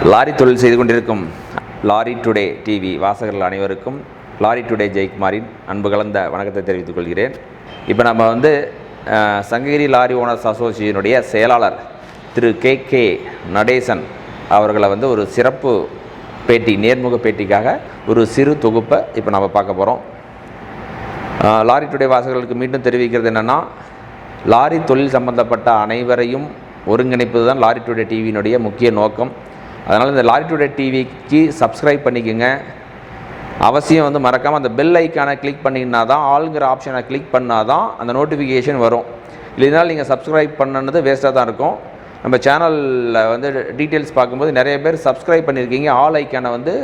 Lorry தொழில் செய்து கொண்டிருக்கும் லாரி டுடே டிவி வாசகர்கள் அனைவருக்கும் லாரி டுடே ஜெயக்குமாரின் அன்பு கலந்த வணக்கத்தை தெரிவித்துக் கொள்கிறேன். இப்போ நம்ம சங்ககிரி லாரி ஓனர்ஸ் அசோசியேஷனுடைய செயலாளர் திரு கே நடேசன் அவர்களை ஒரு சிறப்பு பேட்டி, நேர்முக பேட்டிக்காக ஒரு சிறு தொகுப்பை இப்போ நம்ம பார்க்க போகிறோம். லாரி டுடே வாசகர்களுக்கு மீண்டும் தெரிவிக்கிறது என்னென்னா, லாரி தொழில் சம்பந்தப்பட்ட அனைவரையும் ஒருங்கிணைப்பது தான் லாரி டுடே டிவியினுடைய முக்கிய நோக்கம். அதனால் இந்த லாரி டுடே டிவிக்கு சப்ஸ்கிரைப் பண்ணிக்கோங்க. அவசியம் மறக்காமல் அந்த பெல் ஐக்கானை கிளிக் பண்ணிங்கன்னா தான், ஆளுங்கிற ஆப்ஷனை கிளிக் பண்ணால் தான் அந்த நோட்டிஃபிகேஷன் வரும். இல்லைனாலும் நீங்கள் சப்ஸ்கிரைப் பண்ணது வேஸ்ட்டாக தான் இருக்கும். நம்ம சேனலில் டீட்டெயில்ஸ் பார்க்கும்போது நிறைய பேர் சப்ஸ்கிரைப் பண்ணியிருக்கீங்க, ஆல் ஐக்கானை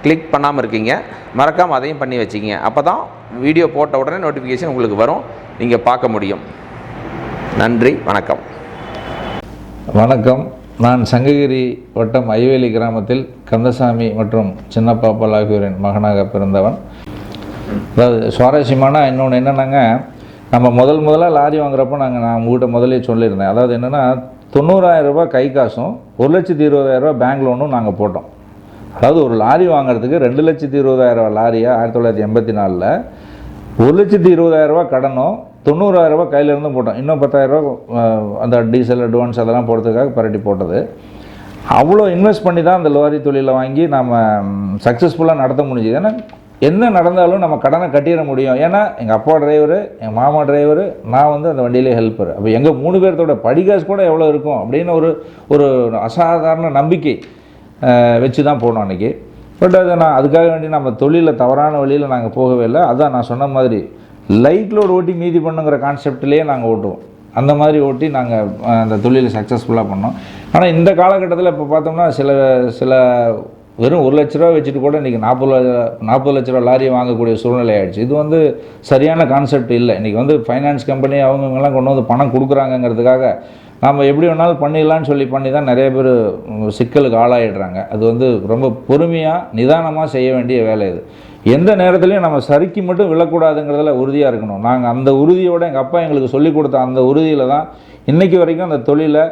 கிளிக் பண்ணாமல் இருக்கீங்க. மறக்காமல் அதையும் பண்ணி வச்சுக்கிங்க. அப்போ தான் வீடியோ போட்ட உடனே நோட்டிஃபிகேஷன் உங்களுக்கு வரும், நீங்கள் பார்க்க முடியும். நன்றி, வணக்கம். வணக்கம். நான் சங்ககிரி வட்டம் ஐவேலி கிராமத்தில் கந்தசாமி மற்றும் சின்னப்பாப்பால் ஆகியோரின் மகனாக பிறந்தவன். அதாவது சுவாரஸ்யமான இன்னொன்று என்னென்னாங்க, நம்ம முதல்ல லாரி வாங்குறப்போ நான் உங்கள்கிட்ட முதலே சொல்லியிருந்தேன். அதாவது என்னென்னா, 90,000 ரூபாய் கை காசும் 1,20,000 ரூபாய் பேங்க் லோனும் நாங்கள் போட்டோம். அதாவது ஒரு லாரி வாங்குறதுக்கு 2,20,000 ரூபா லாரியை 1984 1,20,000 ரூபா கடனும் 90,000 ரூபா கையிலேருந்து போட்டோம். இன்னும் 10,000 ரூபா அந்த டீசல் அட்வான்ஸ் அதெல்லாம் போடுறதுக்காக பரட்டி போட்டது. அவ்வளோ இன்வெஸ்ட் பண்ணி தான் அந்த லாரி தொழிலை வாங்கி நம்ம சக்ஸஸ்ஃபுல்லாக நடத்த முடிஞ்சுது. ஏன்னா என்ன நடந்தாலும் நம்ம கடனை கட்டிட முடியும். ஏன்னா எங்கள் அப்பா டிரைவரு, எங்கள் மாமா டிரைவரு, நான் அந்த வண்டியிலே ஹெல்ப்பர். அப்போ எங்கள் 3 பேர்த்தோட படிகாசு கூட எவ்வளோ இருக்கும் அப்படின்னு ஒரு அசாதாரண நம்பிக்கை வச்சு தான் போனோம் அன்றைக்கி. பட் அதை அதுக்காக வேண்டி நம்ம தொழிலில் தவறான வழியில் நாங்கள் போகவே இல்லை. அதான் நான் சொன்ன மாதிரி லைட் லோடு ஓட்டி மீதி பண்ணுங்கிற கான்செப்ட்லேயே நாங்கள் ஓட்டுவோம். அந்த மாதிரி ஓட்டி நாங்கள் அந்த தொழிலை சக்ஸஸ்ஃபுல்லாக பண்ணோம். ஆனால் இந்த காலகட்டத்தில் இப்போ பார்த்தோம்னா சில வெறும் 1 லட்ச ரூபா வச்சுட்டு கூட இன்றைக்கி 40 லட்ச ரூபா லாரியை வாங்கக்கூடிய சூழ்நிலை ஆகிடுச்சு. இது சரியான கான்செப்ட் இல்லை. இன்றைக்கி ஃபைனான்ஸ் கம்பெனி அவங்கெல்லாம் கொண்டு பணம் கொடுக்குறாங்கங்கிறதுக்காக நாம் எப்படி வேணாலும் பண்ணிடலான்னு பண்ணி தான் நிறைய பேர் சிக்கலுக்கு ஆளாயிடுறாங்க. அது ரொம்ப பொறுமையாக நிதானமாக செய்ய வேண்டிய வேலை. இது எந்த நேரத்துலையும் நம்ம சரிக்கு மட்டும் விழக்கூடாதுங்கிறதுல உறுதியாக இருக்கணும். நாங்கள் அந்த உறுதியோடு, எங்கள் அப்பா எங்களுக்கு சொல்லிக் கொடுத்த அந்த உறுதியில் தான் இன்றைக்கி வரைக்கும் அந்த தொழிலை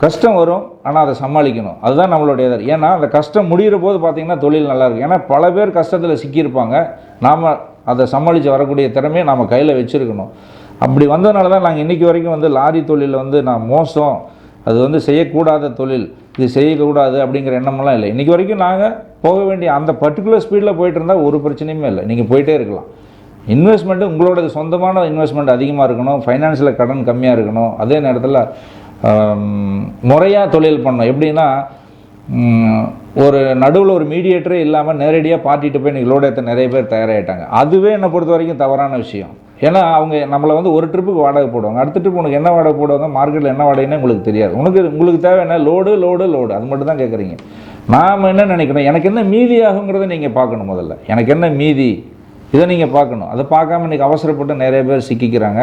கஷ்டம் வரும், ஆனால் அதை சமாளிக்கணும். அதுதான் நம்மளுடைய இது. ஏன்னா அந்த கஷ்டம் முடிகிற போது பார்த்திங்கன்னா தொழில் நல்லாயிருக்கும். ஏன்னா பல பேர் கஷ்டத்தில் சிக்கியிருப்பாங்க. நாம் அதை சமாளித்து வரக்கூடிய திறமையை நம்ம கையில் வச்சுருக்கணும். அப்படி வந்ததுனால தான் நாங்கள் இன்றைக்கி வரைக்கும் லாரி தொழிலில் நான் மோசம், அது செய்யக்கூடாத தொழில், இது செய்யக்கூடாது அப்படிங்கிற எண்ணமெல்லாம் இல்லை. இன்றைக்கி வரைக்கும் நாங்கள் போக வேண்டிய அந்த பர்டிகுலர் ஸ்பீடில் போயிட்டு இருந்தால் ஒரு பிரச்சனையுமே இல்லை. நீங்கள் போயிட்டே இருக்கலாம். இன்வெஸ்ட்மெண்ட்டு உங்களோட சொந்தமான இன்வெஸ்ட்மெண்ட் அதிகமாக இருக்கணும், ஃபைனான்ஸில் கடன் கம்மியாக இருக்கணும். அதே நேரத்தில் முறையாக தொழில் பண்ணணும். எப்படின்னா, ஒரு நடுவில் ஒரு மீடியேட்டரே இல்லாமல் நேரடியாக பார்ட்டிட்டு போய் இன்றைக்கி லோடு ஏற்ற நிறைய பேர் தயாராகிட்டாங்க. அதுவே என்னை பொறுத்த வரைக்கும் தவறான விஷயம். ஏன்னா அவங்க நம்மளை ஒரு ட்ரிப்புக்கு வாடகை போடுவாங்க, அடுத்த ட்ரிப் உனக்கு என்ன வாடகை போடுவாங்க, மார்க்கெட்டில் என்ன வாடகைன்னு உங்களுக்கு தெரியாது. உங்களுக்கு தேவை என்ன, லோடு அது மட்டும் தான் கேட்குறீங்க. நாம் என்ன நினைக்கணும், எனக்கு என்ன மீதி ஆகுங்கிறத நீங்கள் பார்க்கணும். முதல்ல எனக்கு என்ன மீதி, இதை நீங்கள் பார்க்கணும். அதை பார்க்காம இன்றைக்கி அவசரப்பட்டு நிறைய பேர் சிக்கிக்கிறாங்க.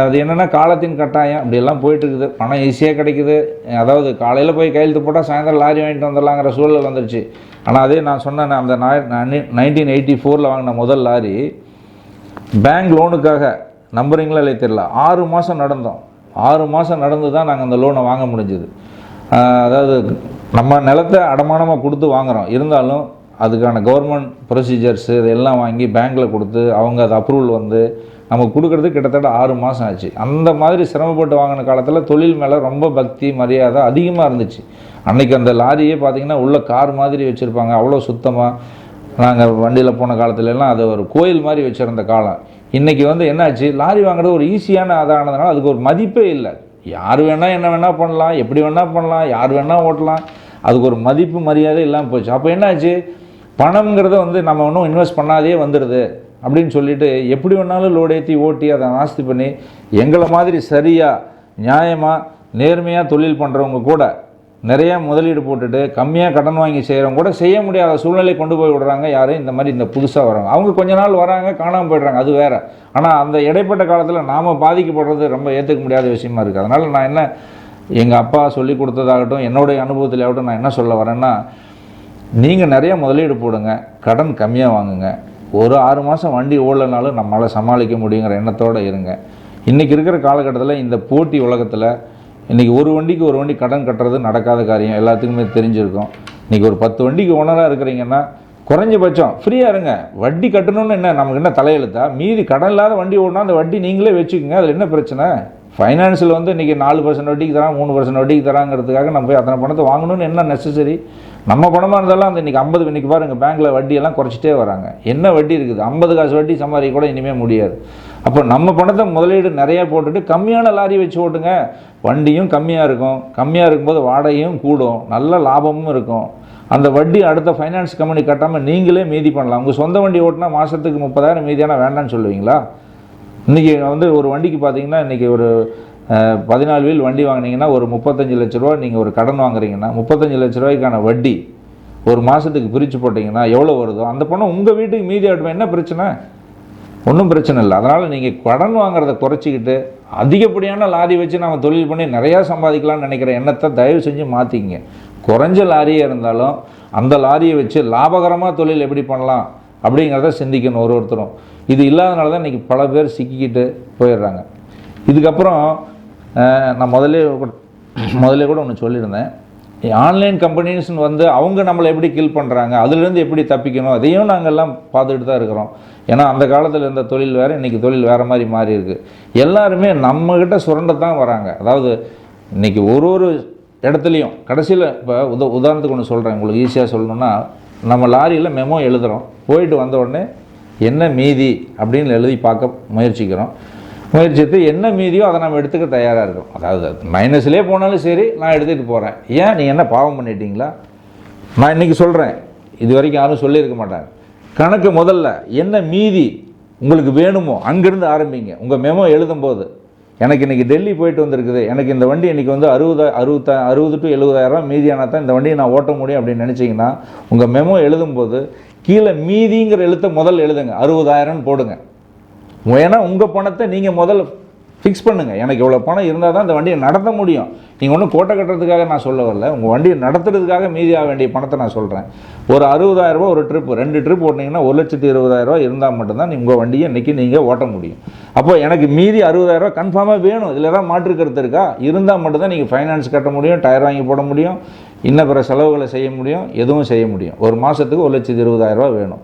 அது என்னென்னா, காலத்தின் கட்டாயம் அப்படியெல்லாம் போயிட்டுருக்குது. பணம் ஈஸியாக கிடைக்குது. அதாவது காலையில் போய் கையெழுத்து போட்டால் சாயந்தரம் லாரி வாங்கிட்டு வந்துடலாங்கிற சூழல் வந்துடுச்சு. ஆனால் அதே நான் சொன்னேன், அந்த 1984 வாங்கின முதல் லாரி பேங்க் லோனுக்காக, நம்புறீங்களா இல்லை தெரியல, 6 மாதம் நடந்தோம். 6 மாதம் நடந்து தான் நாங்கள் அந்த லோனை வாங்க முடிஞ்சுது. அதாவது நம்ம நிலத்தை அடமானமாக கொடுத்து வாங்குகிறோம், இருந்தாலும் அதுக்கான கவர்மெண்ட் ப்ரொசீஜர்ஸு இதெல்லாம் வாங்கி பேங்க்கில் கொடுத்து அவங்க அது அப்ரூவல் நம்ம கொடுக்குறது கிட்டத்தட்ட 6 மாதம் ஆச்சு. அந்த மாதிரி சிரமப்பட்டு வாங்கின காலத்தில் தொழில் மேலே ரொம்ப பக்தி மரியாதை அதிகமாக இருந்துச்சு. அன்றைக்கி அந்த லாரியே பார்த்திங்கன்னா உள்ள கார் மாதிரி வச்சுருப்பாங்க, அவ்வளோ சுத்தமாக. நாங்கள் வண்டியில் போன காலத்துலலாம் அது ஒரு கோயில் மாதிரி வச்சுருந்த காலம். இன்றைக்கி என்னாச்சு, லாரி வாங்குறது ஒரு ஈஸியான ஆனதுனால அதுக்கு ஒரு மதிப்பே இல்லை. யார் வேணால் என்ன வேணால் பண்ணலாம், எப்படி வேணால் பண்ணலாம், யார் வேணால் ஓட்டலாம். அதுக்கு ஒரு மதிப்பு மரியாதை இல்லாமல் போச்சு. அப்போ என்னாச்சு, பணம்ங்கிறத நம்ம ஒன்றும் இன்வெஸ்ட் பண்ணாதே வந்துடுது அப்படின்னு சொல்லிட்டு எப்படி வேணாலும் லோடு ஏற்றி ஓட்டி அதை நாஸ்தி பண்ணி எங்களை மாதிரி சரியாக நியாயமாக நேர்மையாக தொழில் பண்ணுறவங்க கூட நிறையா முதலீடு போட்டுட்டு கம்மியாக கடன் வாங்கி செய்கிறவங்க கூட செய்ய முடியாத சூழ்நிலை கொண்டு போய் விடுறாங்க. யாரும் இந்த புதுசாக வராங்க, அவங்க கொஞ்ச நாள் வராங்க, காணாமல் போய்ட்றாங்க, அது வேறு. ஆனால் அந்த இடைப்பட்ட காலத்தில் நாம் பாதிக்கப்படுறது ரொம்ப ஏற்றுக்க முடியாத விஷயமா இருக்குது. அதனால் நான் எங்கள் அப்பா சொல்லி கொடுத்ததாகட்டும், என்னுடைய அனுபவத்தில் ஆகட்டும், நான் என்ன சொல்ல வரேன்னா, நீங்கள் நிறைய முதலீடு போடுங்க, கடன் கம்மியாக வாங்குங்க. ஒரு 6 மாதம் வண்டி ஓடலனாலும் நம்மளால் சமாளிக்க முடியுங்கிற எண்ணத்தோடு இருங்க. இன்றைக்கி இருக்கிற காலகட்டத்தில் இந்த போட்டி உலகத்தில் இன்றைக்கி ஒரு வண்டிக்கு ஒரு வண்டி கடன் கட்டுறது நடக்காத காரியம், எல்லாத்துக்குமே தெரிஞ்சிருக்கும். இன்றைக்கி ஒரு 10 வண்டிக்கு ஓனராக இருக்கிறீங்கன்னா குறைஞ்சபட்சம் ஃப்ரீயாக இருங்க. வட்டி கட்டணும்னு என்ன நமக்கு என்ன தலையெழுத்தா? மீதி கடன் இல்லாத வண்டி ஓடனா அந்த வட்டி நீங்களே வச்சுக்கோங்க, அதில் என்ன பிரச்சனை? ஃபைனான்ஸில் வந்து இன்றைக்கி 4% வட்டிக்கு தரான், 3% வட்டிக்கு தராங்கிறதுக்காக நம்ம போய் அத்தனை பணத்தை வாங்கணும்னு என்ன நெசசரி? நம்ம பணமாக இருந்தாலும் அந்த இன்றைக்கி 50, இன்றைக்கி பாருங்கள் பேங்க்கில் வட்டியெல்லாம் குறைச்சிட்டே வராங்க. என்ன வட்டி இருக்குது? 50 காசு வட்டி சம்பாதிக்க கூட இனிமேல் முடியாது. அப்போ நம்ம பணத்தை முதலீடு நிறையா போட்டுட்டு கம்மியான லாரி வச்சு ஓட்டுங்க. வண்டியும் கம்மியாக இருக்கும், கம்மியாக இருக்கும்போது வாடகையும் கூடும், நல்ல லாபமும் இருக்கும். அந்த வட்டி அடுத்த ஃபைனான்ஸ் கம்பெனி கட்டாமல் நீங்களே மீதி பண்ணலாம். உங்கள் சொந்த வண்டி ஓட்டினா மாதத்துக்கு 30,000 மீதியான வேண்டான்னு சொல்லுவீங்களா? இன்றைக்கி வந்து ஒரு வண்டிக்கு பார்த்தீங்கன்னா இன்றைக்கி ஒரு 14 வீல் வண்டி வாங்கினீங்கன்னா ஒரு 35 லட்ச ரூபா நீங்கள் ஒரு கடன் வாங்குறீங்கன்னா 35 லட்ச ரூபாய்க்கான வட்டி ஒரு மாதத்துக்கு பிரித்து போட்டிங்கன்னா எவ்வளோ வருதோ அந்த பணம் உங்கள் வீட்டுக்கு மீதி ஆட்டுமே. என்ன பிரச்சனை? ஒன்றும் பிரச்சனை இல்லை. அதனால் நீங்கள் கடன் வாங்குறதை குறைச்சிக்கிட்டு அதிகப்படியான லாரி வச்சு நம்ம தொழில் பண்ணி நிறையா சம்பாதிக்கலாம்னு நினைக்கிற எண்ணத்தை தயவு செஞ்சு மாற்றிக்கிங்க. குறைஞ்ச லாரியாக இருந்தாலும் அந்த லாரியை வச்சு லாபகரமாக தொழில் எப்படி பண்ணலாம் அப்படிங்கிறத சிந்திக்கணும் ஒருத்தரும். இது இல்லாதனால தான் இன்றைக்கி பல பேர் சிக்கிக்கிட்டு போயிடுறாங்க. இதுக்கப்புறம் நான் முதல்ல கூட ஒன்று சொல்லியிருந்தேன். ஆன்லைன் கம்பெனிஸ்ன்னு வந்து அவங்க நம்மளை எப்படி கில் பண்ணுறாங்க, அதுலேருந்து எப்படி தப்பிக்கணும், அதையும் நாங்கள்லாம் பார்த்துக்கிட்டு தான் இருக்கிறோம். ஏன்னா அந்த காலத்தில் இருந்த தொழில் வேறு, இன்றைக்கி தொழில் வேறு மாதிரி மாறி இருக்குது. எல்லாருமே நம்மக்கிட்ட சுரண்டத்தான் வராங்க. அதாவது இன்றைக்கி ஒரு இடத்துலையும் கடைசியில் இப்போ உதாரணத்துக்கு ஒன்று சொல்கிறேன், உங்களுக்கு ஈஸியாக சொல்லணுன்னா, நம்ம லாரியில் மெமோ எழுதுகிறோம், போயிட்டு வந்த உடனே என்ன மீதி அப்படின்னு எழுதி பார்க்க முயற்சித்து என்ன மீதியோ அதை நம்ம எடுத்துக்க தயாராக இருக்கும். அதாவது மைனஸ்லேயே போனாலும் சரி நான் எடுத்துகிட்டு போகிறேன். ஏன் நீ என்ன பாவம் பண்ணிட்டீங்களா? நான் இன்றைக்கி சொல்கிறேன், இது வரைக்கும் யாரும் சொல்லியிருக்க மாட்டாங்க. கணக்கு முதல்ல என்ன மீதி உங்களுக்கு வேணுமோ அங்கேருந்து ஆரம்பிங்க. உங்கள் மெமோ எழுதும்போது எனக்கு இன்றைக்கி டெல்லி போயிட்டு வந்திருக்குது, எனக்கு இந்த வண்டி இன்றைக்கி வந்து 60 to 70,000 மீதியானா தான் இந்த வண்டியை நான் ஓட்ட முடியும் அப்படின்னு நினச்சிங்கன்னா உங்கள் மெமோ எழுதும்போது கீழே மீதிங்கிற எழுத்தை முதல் எழுதுங்க, 60,000 போடுங்க. ஏன்னா உங்கள் பணத்தை நீங்கள் முதல்ல ஃபிக்ஸ் பண்ணுங்கள். எனக்கு இவ்வளோ பணம் இருந்தால் தான் இந்த வண்டியை நடத்த முடியும். நீங்கள் ஒன்றும் கோட்டை கட்டுறதுக்காக நான் சொல்ல வரல, உங்கள் வண்டியை நடத்துறதுக்காக மீதியாக வேண்டிய பணத்தை நான் சொல்கிறேன். ஒரு 60,000 ரூபா ஒரு ட்ரிப்பு, 2 ட்ரிப் ஓட்டினீங்கன்னா 1,20,000 ரூபா இருந்தால் மட்டும்தான் உங்கள் வண்டியை இன்றைக்கி நீங்கள் ஓட்ட முடியும். அப்போ எனக்கு மீதி 60,000 ரூபா கன்ஃபார்மாக வேணும், இதில் தான் மாற்று கருத்து இருக்கா? இருந்தால் மட்டும்தான் நீங்கள் ஃபைனான்ஸ் கட்ட முடியும், டயர் வாங்கி போட முடியும், இன்னும் பிற செலவுகளை செய்ய முடியும், எதுவும் செய்ய முடியும். ஒரு மாதத்துக்கு 1,20,000 ரூபா வேணும்.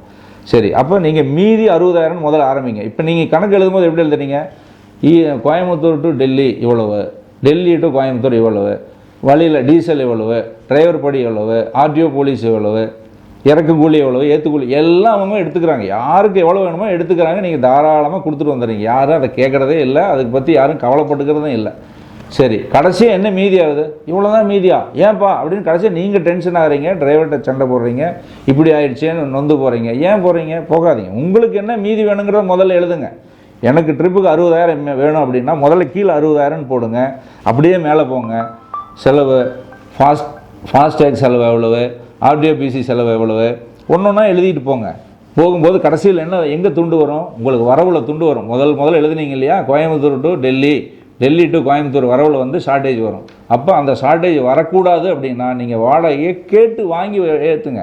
சரி, அப்போ நீங்கள் மீதி 60,000 முதல்ல ஆரம்பிங்க. இப்போ நீங்கள் கணக்கு எழுதும்போது எப்படி எழுதுறீங்க? கோயம்புத்தூர் டு டெல்லி இவ்வளவு, டெல்லி டு கோயம்புத்தூர் இவ்வளவு, வழியில் டீசல் இவ்வளவு, டிரைவர் படி எவ்வளவு, ஆர்டிஓ போலீஸ் எவ்வளவு, இறக்கு கூலி எவ்வளவு, ஏற்று கூலி எல்லாம் அவங்க எடுத்துக்கிறாங்க. யாருக்கு எவ்வளோ வேணுமோ எடுத்துக்கிறாங்க. நீங்கள் தாராளமாக கொடுத்துட்டு வந்துடுறீங்க. யாரும் அதை கேட்குறதே இல்லை, அதுக்கு பற்றி யாரும் கவலைப்பட்டுக்கிறதும் இல்லை. சரி, கடைசியாக என்ன மீதி ஆகுது? இவ்வளோ தான் மீதியா? ஏன்ப்பா அப்படின்னு கடைசியாக நீங்கள் டென்ஷன் ஆகிறீங்க, டிரைவர்கிட்ட சண்டை போடுறீங்க, இப்படி ஆயிடுச்சேன்னு நொந்து போகிறீங்க. ஏன் போகிறீங்க? போகாதீங்க. உங்களுக்கு என்ன மீதி வேணுங்கிறத முதல்ல எழுதுங்க. எனக்கு ட்ரிப்புக்கு 60,000 வேணும் அப்படின்னா முதல்ல கீழே 60,000 போடுங்க. அப்படியே மேலே போங்க. செலவு, ஃபாஸ்டேக் செலவு எவ்வளவு, ஆர்டிஓபிசி செலவு எவ்வளவு, ஒன்றா எழுதிட்டு போங்க. போகும்போது கடைசியில் என்ன எங்கே துண்டு வரும்? உங்களுக்கு வரவில் துண்டு வரும். முதல்ல எழுதுனீங்க இல்லையா, கோயம்புத்தூர் டு டெல்லி, டெல்லி டு கோயம்புத்தூர் வரவில் வந்து ஷார்ட்டேஜ் வரும். அப்போ அந்த ஷார்ட்டேஜ் வரக்கூடாது அப்படின்னா நீங்கள் வாடகையை கேட்டு வாங்கி ஏற்றுங்க.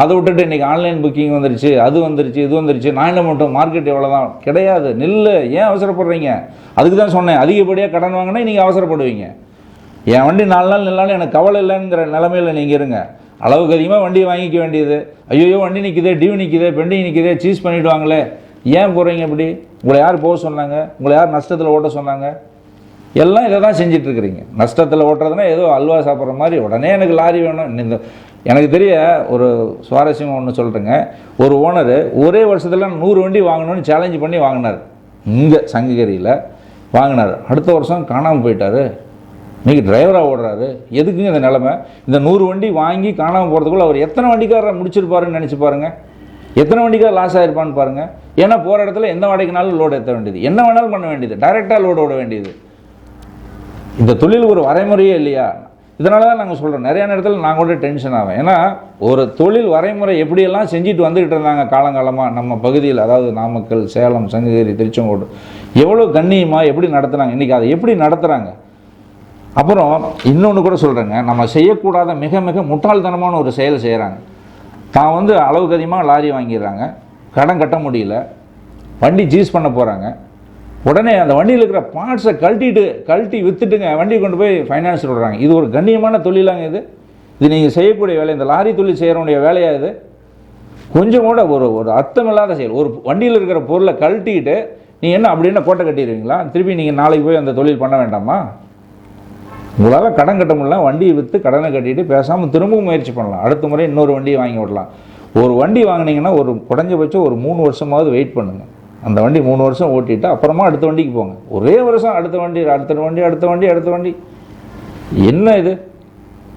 அதை விட்டுட்டு இன்றைக்கி ஆன்லைன் புக்கிங் வந்துருச்சு, அது வந்துருச்சு, இது வந்துருச்சு, நான் என்ன மட்டும் மார்க்கெட் எவ்வளோ தான் கிடையாது. நில்லு, ஏன் அவசரப்படுறீங்க? அதுக்கு தான் சொன்னேன், அதிகப்படியாக கடன் வாங்கினா நீங்கள் அவசரப்படுவீங்க. என் வண்டி 4 நாள் நின்னாலும் எனக்கு கவலை இல்லைங்கிற நிலமையில் நீங்கள் இருங்க. அளவுக்கு அதிகமாக வண்டியை வாங்கிக்க வேண்டியது. ஐயோ வண்டி நிற்கிதே, டியூ நிற்கிதே, பெண்டிங் நிற்கிதே, சீஸ் பண்ணிவிடுவாங்களே, ஏன் போகிறீங்க இப்படி? உங்களை யார் போக சொன்னாங்க? உங்களை யார் நஷ்டத்தில் ஓட்ட சொன்னாங்க? எல்லாம் இதை தான் செஞ்சிட்ருக்கிறீங்க. நஷ்டத்தில் ஓட்டுறதுனா ஏதோ அல்வா சாப்பிட்ற மாதிரி உடனே எனக்கு லாரி வேணும். இந்த எனக்கு தெரிய ஒரு சுவாரஸ்யமாக ஒன்று சொல்கிறேங்க. ஒரு ஓனர் ஒரே வருஷத்தில் 100 வண்டி வாங்கணும்னு சேலஞ்சு பண்ணி வாங்கினார். இங்கே சங்ககிரியில் வாங்கினார். அடுத்த வருஷம் காணாமல் போயிட்டார். இன்றைக்கி டிரைவராக ஓடுறாரு. எதுக்குங்க இந்த நிலமை? இந்த 100 வண்டி வாங்கி காணாமல் போகிறதுக்குள்ள அவர் எத்தனை வண்டிக்காரரை முடிச்சிருப்பாருன்னு நினச்சி பாருங்கள். எத்தனை வண்டிக்கார் லாஸ் ஆகிருப்பான்னு பாருங்கள். ஏன்னா போகிற இடத்துல எந்த வாடகைனாலும் லோடு ஏற்ற வேண்டியது, என்ன வேணாலும் பண்ண வேண்டியது, டைரெக்டாக லோடு ஓட வேண்டியது. இந்த தொழில் ஒரு வரைமுறையே இல்லையா? இதனால தான் நாங்கள் சொல்கிறோம், நிறைய நேரத்தில் நான் கூட டென்ஷன் ஆவேன். ஏன்னா ஒரு தொழில் வரைமுறை எப்படியெல்லாம் செஞ்சுட்டு வந்துக்கிட்டு இருந்தாங்க காலங்காலமாக நம்ம பகுதியில், அதாவது நாமக்கல், சேலம், சங்ககிரி, திருச்செங்கோடு, எவ்வளோ கண்ணியமாக எப்படி நடத்துனாங்க, இன்றைக்கி அதை எப்படி நடத்துகிறாங்க. அப்புறம் இன்னொன்று கூட சொல்கிறேங்க, நம்ம செய்யக்கூடாத மிக மிக முட்டாள்தனமான ஒரு செயல் செய்கிறாங்க. தான் வந்து அளவுக்கு அதிகமாக லாரி வாங்கிடுறாங்க, கடன் கட்ட முடியல, வண்டி சீஸ் பண்ண போகிறாங்க, உடனே அந்த வண்டியில் இருக்கிற பார்ட்ஸை கழட்டி விற்றுட்டுங்க வண்டியை கொண்டு போய் ஃபைனான்ஸில் விடுறாங்க. இது ஒரு கண்ணியமான தொழிலாங்க இது நீங்கள் செய்யக்கூடிய வேலை. இந்த லாரி தொழில் செய்கிறவனுடைய வேலையா இது? கொஞ்சம் கூட ஒரு அர்த்தமில்லாத செயல். ஒரு வண்டியில் இருக்கிற பொருளை கழட்டிக்கிட்டு நீங்கள் என்ன அப்படி என்ன கோட்டை கட்டிடுவீங்களா? திருப்பி நீங்கள் நாளைக்கு போய் அந்த தொழில் பண்ண வேண்டாமா? உங்களால் கடன் கட்ட முடியல, வண்டியை விற்று கடனை கட்டிட்டு பேசாமல் திரும்பவும் முயற்சி பண்ணலாம். அடுத்த முறை இன்னொரு வண்டியை வாங்கி விடலாம். ஒரு வண்டி வாங்கினீங்கன்னா ஒரு குறைஞ்சபட்சம் ஒரு 3 வருஷமாவது வெயிட் பண்ணுங்கள். அந்த வண்டி 3 வருஷம் ஓட்டிட்டு அப்புறமா அடுத்த வண்டிக்கு போங்க. ஒரே வருஷம் அடுத்த வண்டி என்ன இது?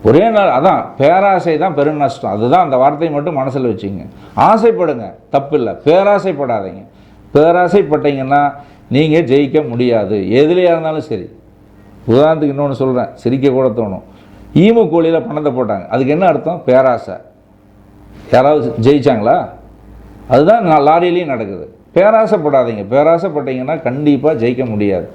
ஒரே நாள். அதான் பேராசை தான் பெருநஷ்டம். அதுதான் அந்த வார்த்தையை மட்டும் மனசில் வச்சுங்க. ஆசைப்படுங்க, தப்பு இல்லை. பேராசைப்படாதீங்க. பேராசைப்பட்டீங்கன்னா நீங்கள் ஜெயிக்க முடியாது, எதுலையாக இருந்தாலும் சரி. உதாரணத்துக்கு இன்னொன்று சொல்கிறேன், சிரிக்க கூட தோணும். ஈமு கோழியில் பணத்தை போட்டாங்க, அதுக்கு என்ன அர்த்தம்? பேராசை. யாராவது ஜெயிச்சாங்களா? அதுதான் லாரியிலையும் நடக்குது. பேராசைப்படாதீங்க. பேராசைப்பட்டீங்கன்னா கண்டிப்பாக ஜெயிக்க முடியாது.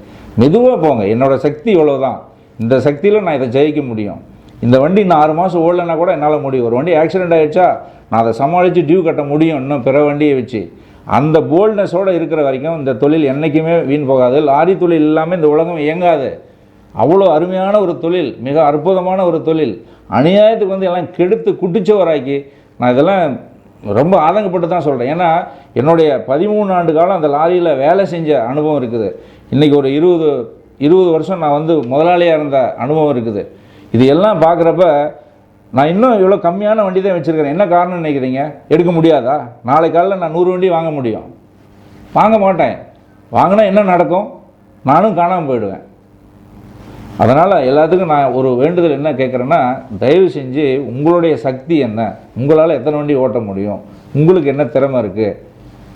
மெதுவாக போங்க. என்னோடய சக்தி இவ்வளோதான், இந்த சக்தியில் நான் இதை ஜெயிக்க முடியும். இந்த வண்டி இன்னும் 6 மாதம் ஓடலைன்னா கூட என்னால் முடியும். ஒரு வண்டி ஆக்சிடென்ட் ஆகிடுச்சா நான் அதை சமாளித்து டியூ கட்ட முடியும் இன்னும் பிற வண்டியை வச்சு. அந்த போல்ட்னஸோடு இருக்கிற வரைக்கும் இந்த தொழில் என்றைக்குமே வீண் போகாது. லாரி தொழில் இல்லாமல் இந்த உலகம் இயங்காது. அவ்வளோ அருமையான ஒரு தொழில், மிக அற்புதமான ஒரு தொழில். அநியாயத்துக்கு வந்து எல்லாம் கெடுத்து குட்டிச்சவராக்கி, நான் இதெல்லாம் ரொம்ப ஆதங்கப்பட்டு தான் சொல்கிறேன். ஏன்னா என்னுடைய 13 ஆண்டு காலம் அந்த லாரியில் வேலை செஞ்ச அனுபவம் இருக்குது. இன்றைக்கி ஒரு 20 வருஷம் நான் வந்து முதலாளியாக இருந்த அனுபவம் இருக்குது. இது எல்லாம் பார்க்குறப்ப நான் இன்னும் இவ்வளோ கம்மியான வண்டி தான் வச்சுருக்கிறேன். என்ன காரணம் நினைக்கிறீங்க? எடுக்க முடியாதா? நாளை காலையில் நான் 100 வண்டி வாங்க முடியும்? வாங்க மாட்டேன். வாங்கினா என்ன நடக்கும்? நானும் காணாமல் போயிடுவேன். அதனால் எல்லாத்துக்கும் நான் ஒரு வேண்டுதல் என்ன கேட்குறேன்னா, தயவு செஞ்சு உங்களுடைய சக்தி என்ன, உங்களால் எத்தனை வண்டி ஓட்ட முடியும், உங்களுக்கு என்ன திறமை இருக்குது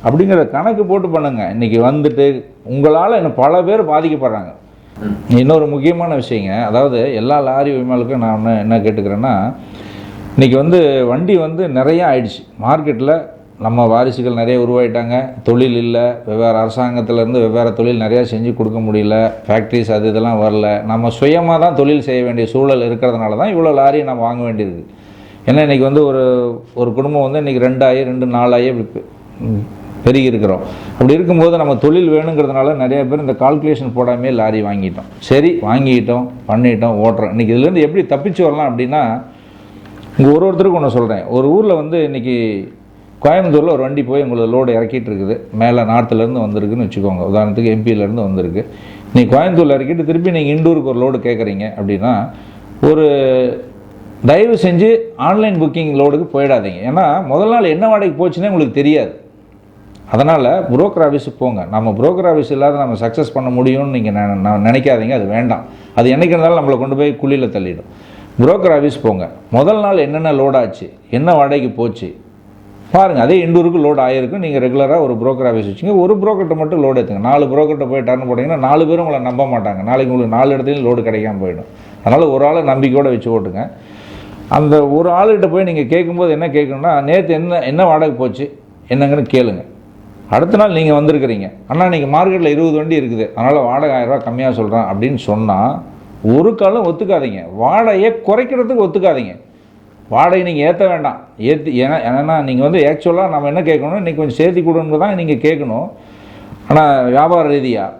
அப்படிங்கிற கணக்கு போட்டு பண்ணுங்கள். இன்றைக்கி வந்துட்டு உங்களால் இன்னும் பல பேர் பாதிக்கப்படுறாங்க. இன்னொரு முக்கியமான விஷயங்க, அதாவது எல்லா லாரி உரிமையாளருக்கும் நான் என்ன கேட்டுக்கிறேன்னா, இன்றைக்கி வந்து வண்டி வந்து நிறையா ஆயிடுச்சு மார்க்கெட்டில். நம்ம வாரிசுகள் நிறைய உருவாயிட்டாங்க. தொழில் இல்லை, வெவ்வேறு அரசாங்கத்திலேருந்து வெவ்வேறு தொழில் நிறையா செஞ்சு கொடுக்க முடியல. ஃபேக்ட்ரிஸ் அது இதெல்லாம் வரல. நம்ம சுயமாக தான் தொழில் செய்ய வேண்டிய சூழல் இருக்கிறதுனால தான் இவ்வளோ லாரியை நம்ம வாங்க வேண்டியிருக்கு. ஏன்னா இன்றைக்கி வந்து ஒரு குடும்பம் வந்து இன்றைக்கி 2 ஆகி 4 ஆகி பெருகி இருக்கிறோம். அப்படி இருக்கும்போது நம்ம தொழில் வேணுங்கிறதுனால நிறைய பேர் இந்த கால்குலேஷன் போடாமே லாரி வாங்கிட்டோம். சரி, வாங்கிட்டோம், பண்ணிட்டோம், ஓட்டுறோம். இன்றைக்கி இதுலேருந்து எப்படி தப்பிச்சு வரலாம் அப்படின்னா, இங்கே ஒருத்தருக்கு ஒன்று சொல்கிறேன். ஒரு ஊரில் வந்து இன்றைக்கி கோயம்புத்தூரில் ஒரு வண்டி போய் உங்களுக்கு லோடு இறக்கிட்டு இருக்குது. மேலே நார்த்துலேருந்து வந்திருக்குன்னு வச்சுக்கோங்க. உதாரணத்துக்கு எம்பியிலேருந்து வந்திருக்கு. நீங்கள் கோயம்புத்தூரில் இறக்கிட்டு திருப்பி நீங்கள் இண்டூருக்கு ஒரு லோடு கேட்குறீங்க அப்படின்னா, ஒரு தயவு செஞ்சு ஆன்லைன் புக்கிங் லோடுக்கு போயிடாதீங்க. ஏன்னா முதல் நாள் என்ன வாடகைக்கு போச்சுன்னே உங்களுக்கு தெரியாது. அதனால் புரோக்கர் ஆஃபீஸுக்கு போங்க. நம்ம புரோக்கர் ஆஃபீஸ் இல்லாத நம்ம சக்ஸஸ் பண்ண முடியும்னு நீங்கள் நினைக்காதீங்க. அது வேண்டாம். அது என்றைக்கு இருந்தாலும் நம்மளை கொண்டு போய் குழியில் தள்ளிடும். புரோக்கர் ஆஃபீஸ் போங்க. முதல் நாள் என்னென்ன லோடாச்சு, என்ன வாடகைக்கு போச்சு பாருங்கள். அதே இண்டூருக்கு லோடு ஆகிருக்கும். நீங்கள் ரெகுலராக ஒரு புரோக்கர் ஆஃபீஸ் வச்சுங்க. ஒரு புரோக்கர்கிட்ட மட்டும் லோடு எடுத்துங்க. 4 புரோக்கர்கிட்ட போய் டர்ன் போட்டிங்கன்னா 4 பேரும் உங்களை நம்ப மாட்டாங்க. நாளைக்கு உங்களுக்கு 4 இடத்துலையும் லோடு கிடைக்காம போயிடும். அதனால் ஒரு ஆளை நம்பிக்கையோடு வச்சு ஓட்டுங்க. அந்த ஒரு ஆளுகிட்ட போய் நீங்கள் கேட்கும்போது என்ன கேட்கணும்னா, நேற்று என்ன வாடகை போச்சு என்னங்கன்னு கேளுங்க. அடுத்த நாள் நீங்கள் வந்திருக்கிறீங்க, அண்ணா நீங்கள் மார்க்கெட்டில் 20 வண்டி இருக்குது, அதனால் வாடகை 1000 ரூபா கம்மியாக சொல்கிறேன் அப்படின்னு சொன்னால் ஒரு காலம் ஒத்துக்காதீங்க. வாடகையை குறைக்கிறதுக்கு ஒத்துக்காதீங்க. வாடகை நீங்கள் ஏற்ற வேண்டாம். ஏன்னா நீங்கள் வந்து ஆக்சுவலாக நம்ம என்ன கேட்கணும், இன்றைக்கி கொஞ்சம் சேர்த்தி கொடுன்னு தான் நீங்கள் கேட்கணும். ஆனால் வியாபார ரீதியாக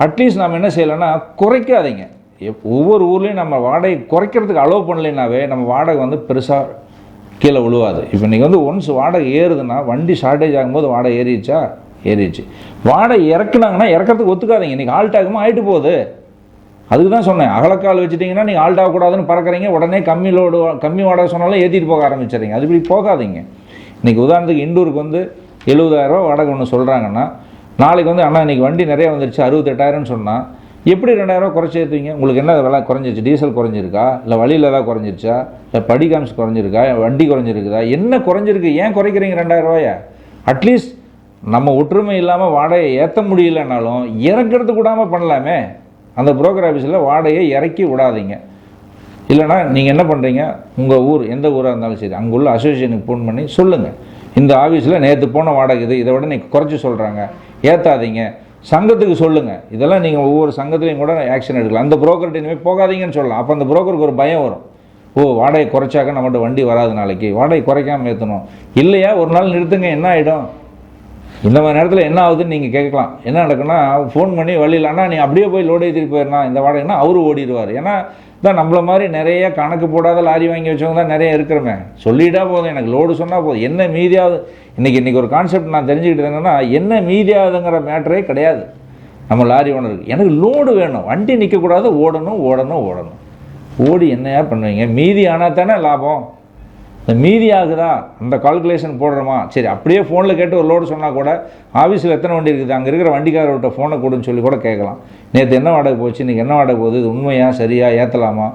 அட்லீஸ்ட் நம்ம என்ன செய்யலைன்னா குறைக்காதீங்க. ஒவ்வொரு ஊர்லேயும் நம்ம வாடகை குறைக்கிறதுக்கு அலோவ் பண்ணலைன்னாவே நம்ம வாடகை வந்து பெருசாக கீழே விழுவாது. இப்போ இன்றைக்கி வந்து ஒன்ஸ் வாடகை ஏறுதுன்னா, வண்டி ஷார்ட்டேஜ் ஆகும்போது வாடகை ஏறிடுச்சு. வாடகை இறக்குனாங்கன்னா இறக்கிறதுக்கு ஒத்துக்காதீங்க. இன்றைக்கி ஆல்ட் ஆகுமா ஆகிட்டு போகுது. அதுக்கு தான் சொன்னேன், அகலக்கால் வச்சுட்டிங்கன்னா நீங்கள் ஆல்ட் ஆகக்கூடாதுன்னு பறக்கிறீங்க. உடனே கம்மி வாடகை சொன்னாலும் ஏற்றிட்டு போக ஆரம்பிச்சிடுறீங்க. அது இப்படி போகாதீங்க. இன்றைக்கி உதாரணத்துக்கு இண்டூருக்கு வந்து 70,000 ரூபா வாடகை ஒன்று சொல்கிறாங்கன்னா, நாளைக்கு வந்து அண்ணா இன்றைக்கி வண்டி நிறைய வந்துருச்சு 68,000ன்னு சொன்னால் எப்படி 2,000 ரூபா குறைச்சி ஏற்றுவீங்க? உங்களுக்கு என்ன விலை குறைஞ்சிருச்சு? டீசல் குறைஞ்சிருக்கா, இல்லை வழியில் ஏதாவது குறைஞ்சிருச்சா, இல்லை படிகாம்ஸ் குறைஞ்சிருக்கா, வண்டி குறைஞ்சிருக்குதா, என்ன குறைஞ்சிருக்கு? ஏன் குறைக்கிறீங்க 2,000 ரூபாயை? அட்லீஸ்ட் நம்ம ஒற்றுமை இல்லாமல் வாடகையை ஏற்ற முடியலனாலும் இறக்கிறது கூடாமல் பண்ணலாமே. அந்த புரோக்கர் ஆஃபீஸில் வாடகையை இறக்கி விடாதீங்க. இல்லைனா நீங்கள் என்ன பண்ணுறீங்க, உங்கள் ஊர் எந்த ஊராக இருந்தாலும் சரி, அங்கே உள்ள அசோசியேஷனுக்கு ஃபோன் பண்ணி சொல்லுங்கள், இந்த ஆஃபீஸில் நேற்று போன வாடகை இது, இதை விட நீங்கள் குறைச்சி சொல்கிறாங்க, ஏற்றாதீங்க. சங்கத்துக்கு சொல்லுங்கள். இதெல்லாம் நீங்கள் ஒவ்வொரு சங்கத்துலேயும் கூட ஆக்ஷன் எடுக்கலாம். அந்த புரோக்கர்கிட்ட இனிமேல் போகாதீங்கன்னு சொல்லலாம். அப்போ அந்த புரோக்கருக்கு ஒரு பயம் வரும். ஓ, வாடகை குறைச்சாக்க நம்மகிட்ட வண்டி வராது, நாளைக்கு வாடகை குறைக்காமல் ஏற்றணும். இல்லையா ஒரு நாள் நிறுத்துங்க, என்ன ஆகிடும்? இந்த மாதிரி நேரத்தில் என்ன ஆகுதுன்னு நீங்கள் கேட்கலாம். என்ன நடக்குன்னா, ஃபோன் பண்ணி வழியில் அண்ணா நீ அப்படியே போய் லோடு ஏற்றிட்டு போயிடனா இந்த வாடகைன்னா அவரு ஓடிடுவார். ஏன்னா தான் நம்மள மாதிரி நிறைய கணக்கு போடாத லாரி வாங்கி வச்சவங்க தான் நிறைய இருக்கிறோமே. சொல்லிட்டா போதும், எனக்கு லோடு சொன்னால் போதும், என்ன மீதியாவது. இன்றைக்கி ஒரு கான்செப்ட் நான் தெரிஞ்சுக்கிட்டது என்னென்னா, என்ன மீதியாகுதுங்கிற மேட்டரே கிடையாது நம்ம லாரி ஓனருக்கு. எனக்கு லோடு வேணும், வண்டி நிற்கக்கூடாது, ஓடணும் ஓடணும் ஓடணும். ஓடி என்னையா பண்ணுவீங்க? மீதி ஆனால் தானே லாபம். இந்த மீதி ஆகுதா அந்த கால்குலேஷன் போடுறோமா? சரி, அப்படியே ஃபோனில் கேட்டு ஒரு லோடு சொன்னால் கூட ஆஃபீஸில் எத்தனை வண்டி இருக்குது, அங்கே இருக்கிற வண்டிக்காரர்கிட்ட ஃபோனை கொடுன்னு சொல்லி கூட கேட்கலாம். நேற்று என்ன வாடகை போச்சு, இன்றைக்கி என்ன வாடகை போகுது, இது உண்மையா சரியா ஏற்றலாமா?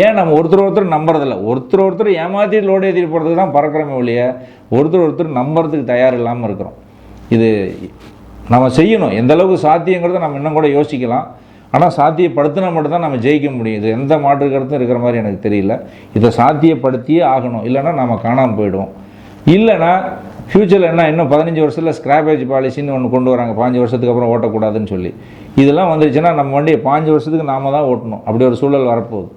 ஏன் நம்ம ஒருத்தர் நம்புறதில்ல. ஒருத்தர் ஏமாற்றிட்டு லோடு ஏற்றிட்டு போகிறதுக்கு தான் பறக்கிறோமே ஒழிய ஒருத்தர் நம்புறதுக்கு தயார் இல்லாமல் இருக்கிறோம். இது நம்ம செய்யணும். எந்த அளவுக்கு சாத்தியங்கிறத நம்ம இன்னும் கூட யோசிக்கலாம். ஆனால் சாத்தியப்படுத்தினா மட்டும்தான் நம்ம ஜெயிக்க முடியும். இது எந்த மாற்று கருத்தும் இருக்கிற மாதிரி எனக்கு தெரியல. இதை சாத்தியப்படுத்தியே ஆகணும், இல்லைன்னா நம்ம காணாமல் போயிடுவோம். இல்லைன்னா ஃப்யூச்சரில் என்ன, இன்னும் 15 வருஷத்தில் ஸ்கிராப்பேஜ் பாலிசின்னு ஒன்று கொண்டு வராங்க, 5 வருஷத்துக்கு அப்புறம் ஓட்டக்கூடாதுன்னு சொல்லி. இதெல்லாம் வந்துருச்சுன்னா நம்ம வண்டியை 5 வருஷத்துக்கு நாம தான் ஓட்டணும். அப்படி ஒரு சூழல் வரப்போகுது.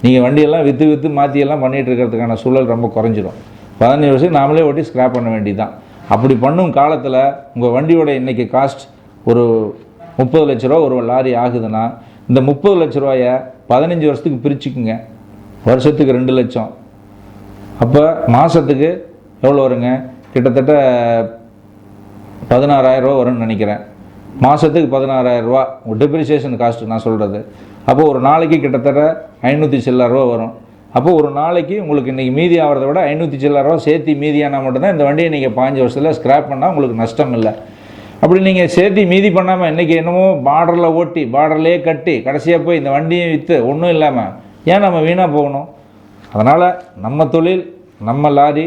நீங்கள் வண்டியெல்லாம் விற்று மாற்றியெல்லாம் பண்ணிகிட்டு இருக்கிறதுக்கான சூழல் ரொம்ப குறைஞ்சிடும். 15 வருஷம் நாமளே ஓட்டி ஸ்கிராப் பண்ண வேண்டி தான். அப்படி பண்ணும் காலத்தில் உங்கள் வண்டியோட இன்றைக்கி காஸ்ட் ஒரு 30 லட்ச ரூபா ஒரு லாரி ஆகுதுன்னா, இந்த 30 லட்ச ரூபாயை 15 வருஷத்துக்கு பிரிச்சுக்குங்க. வருஷத்துக்கு 2 லட்சம். அப்போ மாதத்துக்கு எவ்வளோ வருங்க? கிட்டத்தட்ட 16,000 ரூபா வரும்னு நினைக்கிறேன். மாதத்துக்கு 16,000 ரூபா டெப்ரிசியேஷன் காஸ்ட்டு நான் சொல்கிறது. அப்போது ஒரு நாளைக்கு கிட்டத்தட்ட 500 சில்லற ரூபா வரும். அப்போது ஒரு நாளைக்கு உங்களுக்கு இன்றைக்கி மீதி ஆகிறத விட 500 சில்லற ரூபா சேர்த்து மீதியானால் மட்டும்தான் இந்த வண்டியை நீங்கள் 5 வருஷத்தில் ஸ்க்ராப் பண்ணால் உங்களுக்கு நஷ்டம் இல்லை. அப்படி நீங்கள் சேர்த்து மீதி பண்ணாமல் இன்றைக்கி என்னமோ பார்டரில் ஓட்டி பார்டர்லேயே கட்டி கடைசியாக போய் இந்த வண்டியை விற்று ஒன்றும் இல்லாமல் ஏன் நம்ம வீணாக போகணும்? அதனால் நம்ம தொழில், நம்ம லாரி,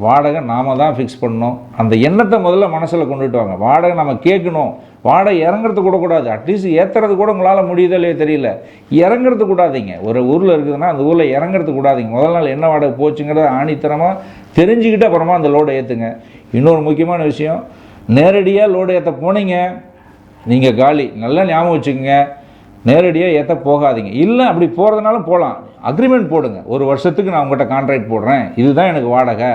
வாடகை நாம் தான் ஃபிக்ஸ் பண்ணணும். அந்த எண்ணத்தை முதல்ல மனசில் கொண்டுட்டு வாங்க. வாடகை நம்ம கேட்கணும். வாடகை இறங்குறது கூட கூடாது. அட்லீஸ்ட் ஏற்றுறது கூட உங்களால் முடியுதோ இல்லையோ தெரியல, இறங்குறது கூடாதீங்க. ஒரு ஊரில் இருக்குதுன்னா அந்த ஊரில் இறங்குறது கூடாதீங்க. முதல் நாள் என்ன வாடகை போச்சுங்கிறத ஆணித்தரமாக தெரிஞ்சுக்கிட்டு அப்புறமா அந்த லோடை ஏற்றுங்க. இன்னொரு முக்கியமான விஷயம், நேரடியாக லோடு ஏற்ற போனீங்க நீங்கள் காலி. நல்லா ஞாபகம் வச்சுக்கோங்க, நேரடியாக ஏற்ற போகாதீங்க. இல்லை அப்படி போகிறதுனால போகலாம், அக்ரிமெண்ட் போடுங்க. 1 வருஷத்துக்கு நான் உங்கள்கிட்ட கான்ட்ராக்ட் போடுறேன், இதுதான் எனக்கு வாடகை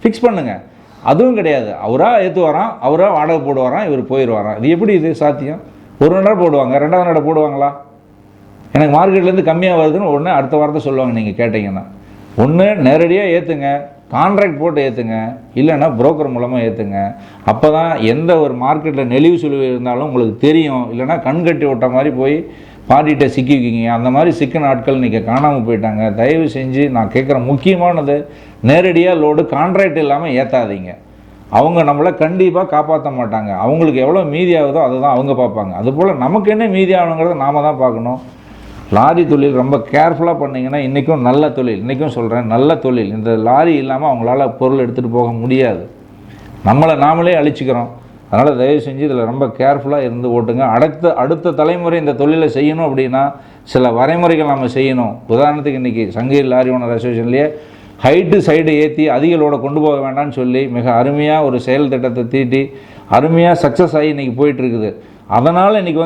ஃபிக்ஸ் பண்ணுங்கள். அதுவும் கிடையாது. அவராக ஏற்றுவாராம், அவராக வாடகை போடுவாராம், இவர் போயிடுவாராம். இது எப்படி இது சாத்தியம்? 1 நடை போடுவாங்க, 2வது நடை போடுவாங்களா? எனக்கு மார்க்கெட்லேருந்து கம்மியாக வருதுன்னு உடனே அடுத்த வாரத்தை சொல்லுவாங்க. நீங்கள் கேட்டிங்கன்னா ஒன்று நேரடியாக ஏற்றுங்க, கான்ட்ராக்ட் போட்டு ஏற்றுங்க, இல்லைன்னா புரோக்கர் மூலமாக ஏற்றுங்க. அப்போ தான் எந்த ஒரு மார்க்கெட்டில் நெளிவு சுழிவு இருந்தாலும் உங்களுக்கு தெரியும். இல்லைனா கண் கட்டி விட்ட மாதிரி போய் பாட்டிகிட்ட சிக்கிக்கிங்க. அந்த மாதிரி சிக்கின ஆட்கள் நீங்கள் காணாமல் போயிட்டாங்க. தயவு செஞ்சு நான் கேட்குற முக்கியமானது, நேரடியாக லோடு கான்ட்ராக்ட் இல்லாமல் ஏற்றாதீங்க. அவங்க நம்மளை கண்டிப்பாக காப்பாற்ற மாட்டாங்க. அவங்களுக்கு எவ்வளோ மீதி ஆகுதோ அதை தான் அவங்க பார்ப்பாங்க. அதுபோல் நமக்கு என்ன மீதி ஆகணுங்கிறத நாம் தான் பார்க்கணும். லாரி தொழில் ரொம்ப கேர்ஃபுல்லாக பண்ணிங்கன்னா இன்றைக்கும் நல்ல தொழில். இன்றைக்கும் சொல்கிறேன், நல்ல தொழில். இந்த லாரி இல்லாமல் அவங்களால பொருள் எடுத்துகிட்டு போக முடியாது. நம்மளை நாமளே அழிச்சிக்கிறோம். அதனால் தயவு செஞ்சு இதில் ரொம்ப கேர்ஃபுல்லாக இருந்து ஓட்டுங்க. அடுத்த தலைமுறை இந்த தொழிலை செய்யணும் அப்படின்னா சில வரைமுறைகள் நம்ம செய்யணும். உதாரணத்துக்கு இன்றைக்கி சங்ககிரி லாரி ஓனர் அசோசியேஷன்லேயே ஹைட்டு சைடு ஏற்றி அதிக லோடை கொண்டு போக வேண்டாம்னு சொல்லி மிக அருமையாக ஒரு செயல் திட்டத்தை தீட்டி அருமையாக சக்ஸஸ் ஆகி இன்றைக்கி போயிட்டுருக்குது. அதனால் இன்றைக்கி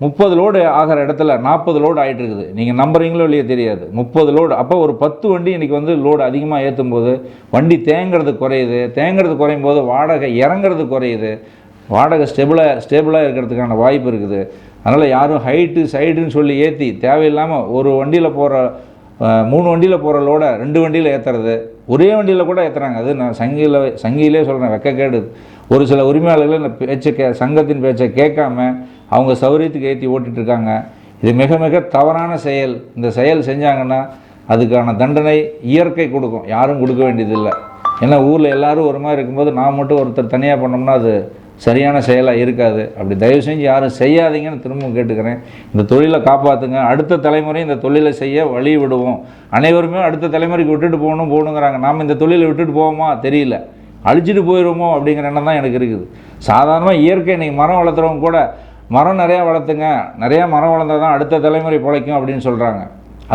30 லோடு ஆகிற இடத்துல 40 லோடு ஆகிட்டு இருக்குது. நீங்கள் நம்புறீங்களோ இல்லையே தெரியாது. 30 லோடு. அப்போ ஒரு 10 வண்டி இன்றைக்கி லோடு அதிகமாக ஏற்றும் போது வண்டி தேங்கிறது குறையுது. தேங்கிறது குறையும் போது வாடகை இறங்கிறது குறையுது. வாடகை ஸ்டேபிளாக இருக்கிறதுக்கான வாய்ப்பு இருக்குது. அதனால் யாரும் ஹைட்டு சைடுன்னு சொல்லி ஏற்றி தேவையில்லாமல் ஒரு வண்டியில் போகிற 3 வண்டியில் போகிற லோடை 2 வண்டியில் ஏற்றுறது, ஒரே வண்டியில் கூட ஏற்றுறாங்க. அது நான் சங்கிலே சொல்கிறேன், வெக்கக்கேடு. ஒரு சில உரிமையாளர்கள் இந்த பேச்சை சங்கத்தின் பேச்சை கேட்காம அவங்க சௌரியத்துக்கு ஏற்றி ஓட்டிகிட்ருக்காங்க. இது மிக மிக தவறான செயல். இந்த செயல் செஞ்சாங்கன்னா அதுக்கான தண்டனை இயற்கை கொடுக்கும், யாரும் கொடுக்க வேண்டியதில்லை. ஏன்னா ஊரில் எல்லோரும் ஒரு மாதிரி இருக்கும்போது நான் மட்டும் ஒருத்தர் தனியாக பண்ணோம்னா அது சரியான செயலாக இருக்காது. அப்படி தயவு செஞ்சு யாரும் செய்யாதீங்கன்னு திரும்ப கேட்டுக்கிறேன். இந்த தொழிலை காப்பாற்றுங்க. அடுத்த தலைமுறை இந்த தொழிலை செய்ய வழி விடுவோம். அனைவருமே அடுத்த தலைமுறைக்கு விட்டுட்டு போகணுங்கிறாங்க. நாம் இந்த தொழிலை விட்டுட்டு போவோமா தெரியல, அழிச்சிட்டு போயிடுவோமோ அப்படிங்கிற எண்ணம் தான் எனக்கு இருக்குது. சாதாரணமாக இயற்கை இன்றைக்கி மரம் வளர்த்துறவங்க கூட மரம் நிறையா வளர்த்துங்க, நிறையா மரம் வளர்ந்தால் தான் அடுத்த தலைமுறை பிழைக்கும் அப்படின்னு சொல்கிறாங்க.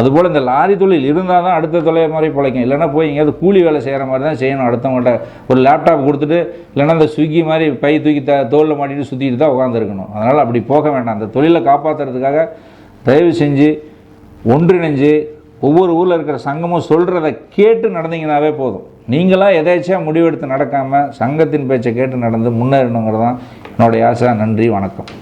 அதுபோல் இந்த லாரி தொழில் இருந்தால் தான் அடுத்த தலைமுறை பிழைக்கும். இல்லைனா போய் எங்கேயாவது கூலி வேலை செய்கிற மாதிரி தான் செய்யணும். அடுத்தவங்கள்ட்ட ஒரு லேப்டாப் கொடுத்துட்டு, இல்லைனா இந்த ஸ்விக்கி மாதிரி பை தூக்கி தோளில் மாட்டிட்டு சுற்றிட்டு தான் உட்காந்துருக்கணும். அதனால் அப்படி போக வேண்டாம். அந்த தொழிலை காப்பாற்றுறதுக்காக தயவு செஞ்சு ஒன்றிணைஞ்சு ஒவ்வொரு ஊரில் இருக்கிற சங்கமும் சொல்கிறத கேட்டு நடந்தீங்கன்னாவே போதும். நீங்களாக எதேச்சியாக முடிவெடுத்து நடக்காமல் சங்கத்தின் பேச்சை கேட்டு நடந்து முன்னேறணுங்கிறது தான் என்னுடைய ஆசை. நன்றி, வணக்கம்.